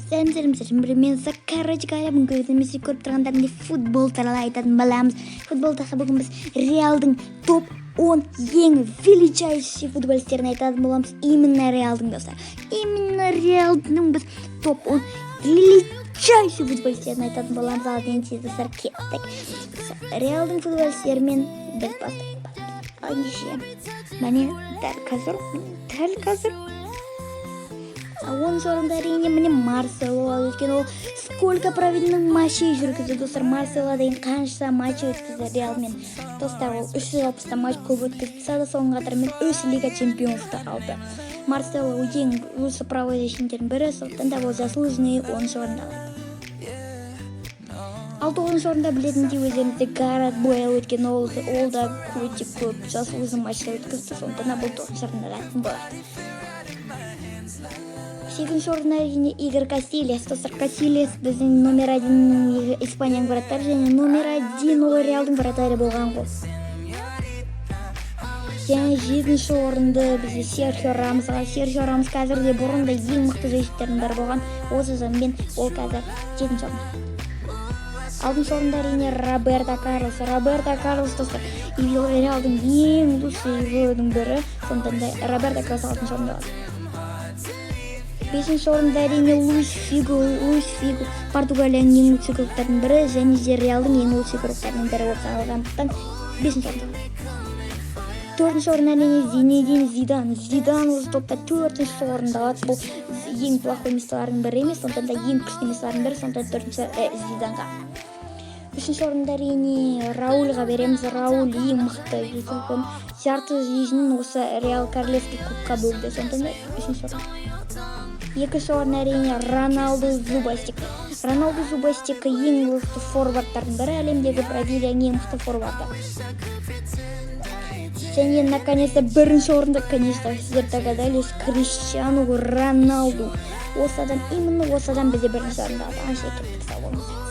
Сәлем, мен Закарочка, бүгін өзімізді көріп тұрғандарында футбол туралы айтатын боламыз. Футболда бүгін біз Реалдың топ 10 ең величайший футболистерін айтатын боламыз. Именно Реалдың достар. Именно Реалдың біз топ 10 величайший футболистерін айтатын боламыз. Ал енді достар кеттік. Реалдың футболистерімен біз бастаймыз. Ендеше, міне дәл қазір 10 орында әрине міне Марсело өткен, ол сколько проведенных матчей жүргізді достар. Марсело дейін қанша матч өткізді Реалмен достар. Ол 360 матч көп өткізді. Соның қатарымен 3 лига чемпионствоқты алды. Марсело ең лучший проводящийлердің бірі, сондықтан да ол заслуженный 10 орында алды. Ал 9 орында білетіндей өздеріңізде Гарет Бейл өткен, ол да өте көп заслуженный матчтар өткізді, сондықтан да бұл 9 орында алатын болады. 8 орында әрине Игорь Касильяс. Достар, Касильяс біздің номер 1 Испанияның вратары және номер 1 ол Реалдың вратары болған ғой. Және 7 орынды бізде Серхио Рамосқа. Серхио Рамос қазірде бұрында ең мықты жетістіктердің бірі болған. Осы заманмен ол қазір 7 орында. 6 орында әрине Роберто Карлос. Роберто Карлос достар, Реалдың ең лучший игрокердің бірі. Сондықтан да Роберто Карлос 6 орында алды. 5 орында әрине Луис Фигу, Португалияның ең лучший игрокердің бірі және де Реалдың ең лучший игрокердің бірі болып саналғандықтан 5 орында. 4 орында әрине Зинедин Зидан. Зидан осы топта 4 орында алады. Бұл ең плохой месталардың бірі емес, сондықтан да ең күшті месталардың бірі, сондықтан 4 Зиданға. 3 орында әрине Раульға береміз. Рауль ең мықты игрок. Жарты жизнін осы Реал Королевский клубқа бөлді, сондықтан да 3 орында. 2 орында әрине Роналду Зубастик. Роналду Зубастик ең мықты форвардтардың бірі, әлемдегі Бразилияның ең мықты форварды. Және наконец-то 1 орында, конечно, сіздер догадались, Криштиану Роналду. Именно осы адам бізде 1 орында алды. Анша кеттік, сау болыңыздар.